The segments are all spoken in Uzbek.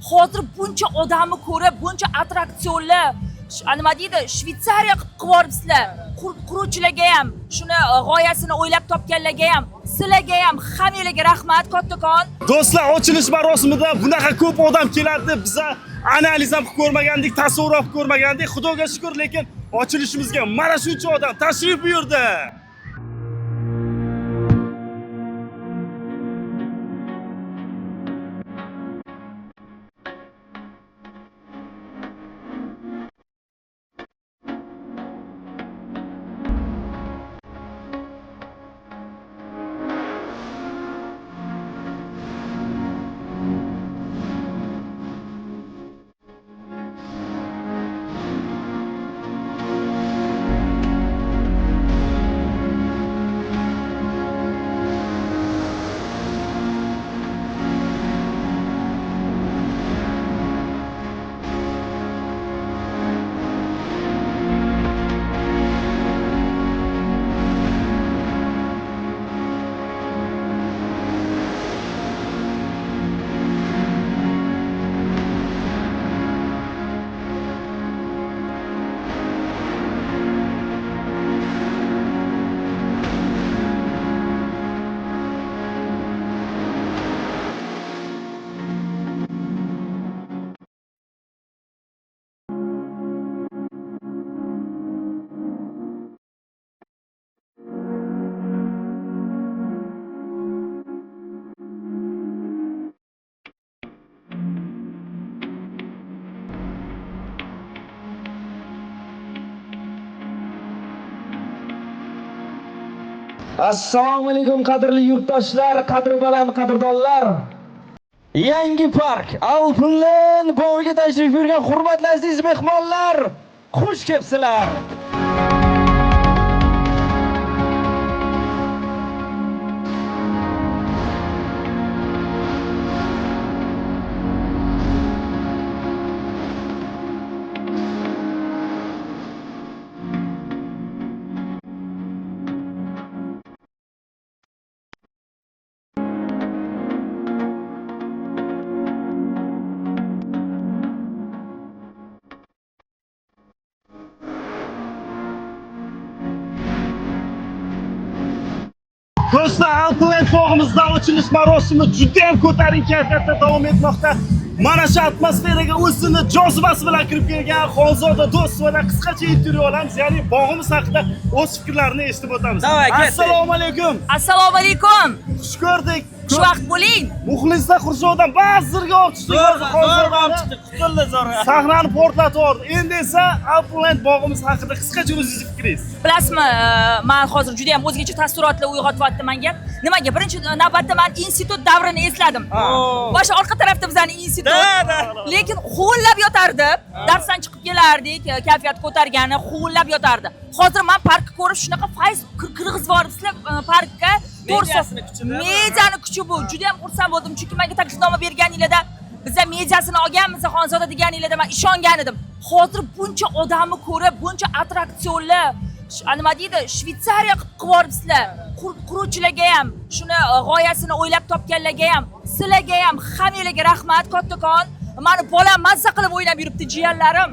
Hozir buncha odamni ko'rib, buncha attraksionlar, nima deydi, Shvetsariya qilib yuboribsizlar. Quruvchilarga ham, shuni g'oyasini o'ylab topganlarga ham, sizlarga ham hammalarga rahmat kattakon. Do'stlar, ochilish marosimida bunaqa ko'p odam keladi. Biza analiz ham qilib ko'rmagandik, tasavvur qilib ko'rmagandik. Xudoga shukr, lekin ochilishimizga mana shuncha odam tashrif buyurdi. Assalomu alaykum qadrli yurtdoshlar, qadri baland qadrdonlar. Yangi park Alpenland bog'iga tashrif buyurgan hurmatli aziz mehmonlar, xush kelibsizlar. Do'stlar, Alpenland bog'imizda ochilish marosimi juda ham ko'tarinki kayfiyatda davom etmoqda. Mana shu atmosferaga o'zini jozibasi bilan kirib kelgan Xonzoda Do'stova qisqacha intervyu olamiz, ya'ni bog'imiz haqida o'z fikrlarini eshitib o'tamiz. Assalomu alaykum. Assalomu alaykum. Xush ko'rdik. Shu vaqt bo'ling. Muxlislar Xurshiddan ba'zirga olib chiqdik. Sahnani portlatib yubordi. Endi esa Alpenland bog'imiz haqida qisqacha o'zingiz fikringiz. Bilasizmi, men hozir juda ham o'zgacha taassurotlar uyg'otyapti menga. Nimaga? Birinchi navbatda men institut davrini esladim. Boshqa orqa tarafda bizning institut. Lekin ho'llab yotardi. Darsdan chiqib kelardik, kayfiyat ko'targani, ho'llab yotardi. Hozir men parkni ko'rib shunaqa fayz qirg'iz boribsizlar parkka. Mediani kuchi bu. Juda ham xursand bo'ldim, chunki menga taklifnoma berganinglarda bizlar mediasini olganmiz, Xonzoda deganinglarda men ishongan edim. Hozir buncha odamni ko'rib, buncha attraksionlar, nima deydi, Shvetsariya qilib yuboribsizlar. Quruvchilarga ham, shuni g'oyasini o'ylab topganlarga ham, sizlarga ham hammalarga rahmat kattakon. Meni bolam mazza qilib o'ynab yuribdi, jiyanlarim.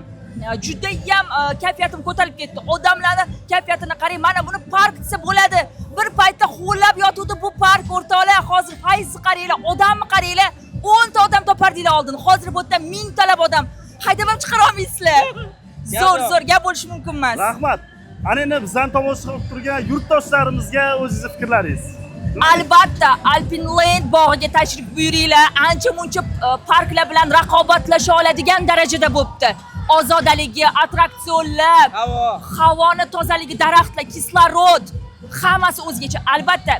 Juda ham kayfiyatim ko'tarilib ketdi. Odamlarni kayfiyatini qarang, mana buni park desa bo'ladi. Bir paytda ho'llab yotuvdi bu park o'rtoqlar. Hozir fayzni qaranglar, odamni qaranglar. 10 ta odam topardinglar oldin. Hozir bu yerda 1000 talab odam. Haydab ham chiqara olmaysizlar. Zo'r gap bo'lishi mumkin emas. Rahmat. Ana endi bizdan tomosha qilib turgan yurtdoshlarimizga o'zingiz fikrlaringiz. Albatta, Alpenland bog'iga tashrif buyuringlar. Ancha-muncha parklar bilan raqobatlasha oladigan darajada bo'pti. Ozodaligi, attraksionlar, havoni tozaligi, daraxtlar, kislorod, hammasi o'zgacha. Albatta,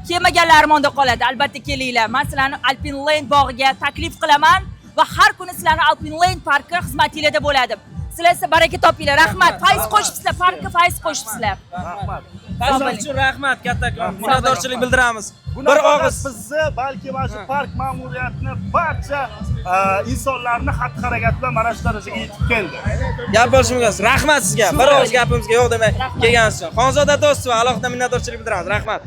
kelmaganlar armonda qoladi. Albatta kelinglar. Men sizlarni Alpenland bog'iga taklif qilaman va har kuni sizlarni Alpenland parki xizmatingizda bo'ladi. Sizlar esa baraka topinglar. Rahmat. Fayz qo'shibsizlar, parkka fayz qo'shibsizlar. Rahmat. Fayzlar uchun rahmat kattakon. Minnatdorchilik bildiramiz. Bir og'iz bizni, balki mana shu park ma'muriyatini, barcha insonlarni xatti-harakat bilan mana shu darajaga yetib keldi. Gap bo'lishi mumkin. Rahmat sizga. Bir og'iz gapimizga yo'q demay kelganingiz uchun. Xonzoda Do'stova alohida minnatdorchilik bildiramiz. Rahmat.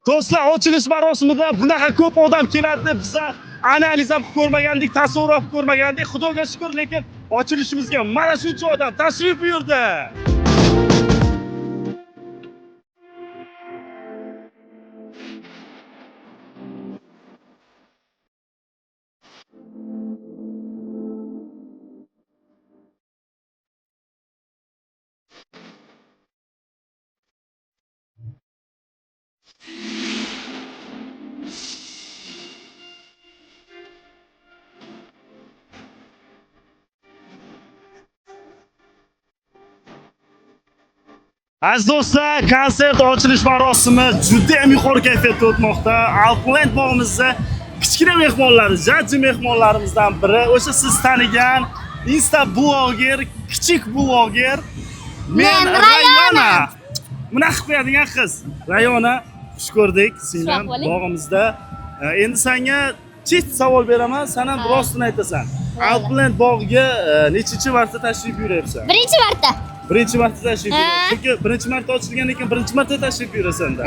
Do'stlar, ochilish marosimida bunaqa ko'p odam keladi deb biza analiz ham ko'rmagandik, tasavvur ham ko'rmagandik. Xudoga shukr, lekin ochilishimizga mana shuncha odam tashrif buyurdi. Aziz do'stlar, konsert ochilish marosimi juda ham yuqori kayfiyatda o'tmoqda. Alpland bog'imizda kichkina mehmonlari, jajji mehmonlarimizdan biri, o'sha siz tanigan Insta bloger, kichik bloger. Men Rayona. Buni qilib qo'yadigan qiz. Rayona, xush ko'rdik singlim bog'imizda. Endi senga chit savol beraman, sen ham rostini aytasan. Alpland bog'iga nechinchi marta tashrif buyurayapsan? Birinchi marta. Birinchi marta tashrif buyurasan. Chunki birinchi marta ochilgandan keyin birinchi marta tashrif buyurasan-da.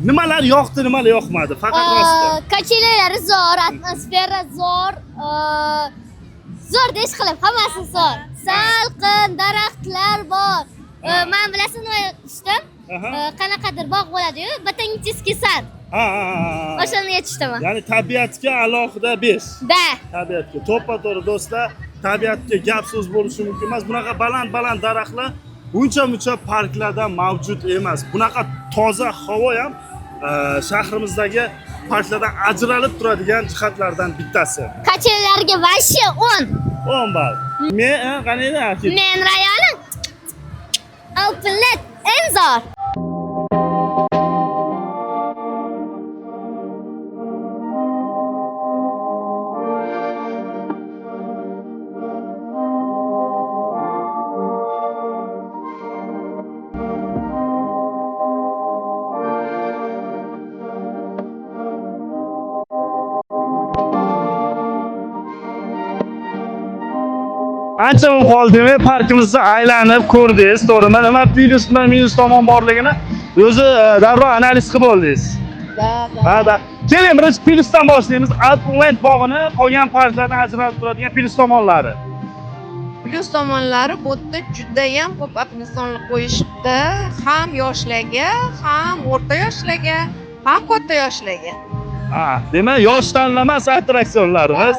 Nimalar yoqdi, nimalar yoqmadi? Faqat rosti. Kachelari zo'r, atmosfera zo'r, zo'r deyish qilib, hammasi zo'r. Salqin, daraxtlar bor. Men bilasan nima yetishdim? Qanaqadir bog' bo'ladi-yu, botanichеский сад. O'shani yetishdim. Ya'ni tabiatga alohida 5. Da. Tabiatga to'ppa-to'g'ri do'stlar, tabiatga gap so'z bo'lishi mumkin emas. Bunaqa baland daraxtlar uncha-muncha parklarda mavjud emas. Bunaqa toza havo ham shahrimizdagi parklardan ajralib turadigan jihatlardan bittasi. Kachellarga vashi 10. 10 ball. Men qanday? Men Rayona. Alpland eng zo'r. Ancha bo'lib qoldimi, parkimizni aylanib ko'rdingiz, to'g'rimi? Nima plyus bilan minus tomon borligini o'zi darrov analiz qilib oldingiz. Da. Keling, birinchi plyusdan boshlaymiz. Alpland bog'ini qolgan parklardan ajratib turadigan plyus tomonlari. Plyus tomonlari bu yerda juda ham ko'p apnisonlik qo'yishibdi. Ham yoshlarga, ham o'rta yoshlarga, ham katta yoshlarga. Demak, yosh tanlamas attraksionlarimiz.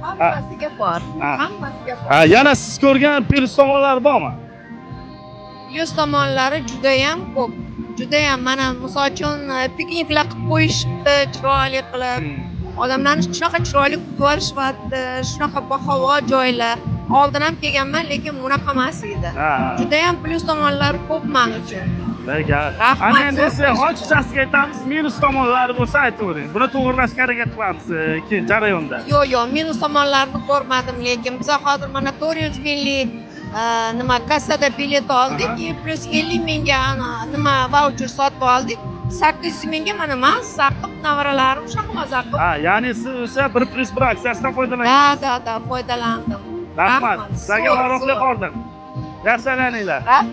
Hammasiga bor. Hammasiga bor. Yana siz ko'rgan plyus tomonlari bormi? Plyus tomonlari juda ham ko'p. Juda ham mana misol uchun pikniklar qilib qo'yishibdi, chiroyli qilib. Odamlarni shunaqa chiroyli kutib olishyapti, shunaqa bahavo joylar. Oldin ham kelganman, lekin bunaqa emas edi. Juda ham plyus tomonlari ko'p men uchun. Ana endi siz ochiqchasiga aytamiz, minus tomonlari bo'lsa aytavering. Buni to'g'rilashga harakat qilamiz keyin jarayonda. Yo'q, minus tomonlarini ko'rmadim, lekin biz hozir mana 400 minglik nima kassada bilet oldik, plus 50 mingga nima voucher sotib oldik. 800 mingga mana men saqib navaralarim shunaqa maza qilib. Ya'ni siz o'sha 1+1 aksiyasidan foydalanasiz. Da, foydalandim. Rahmat. Sizlarga maroqli qoldim. Yaxshi aylaninglar. Rahmat.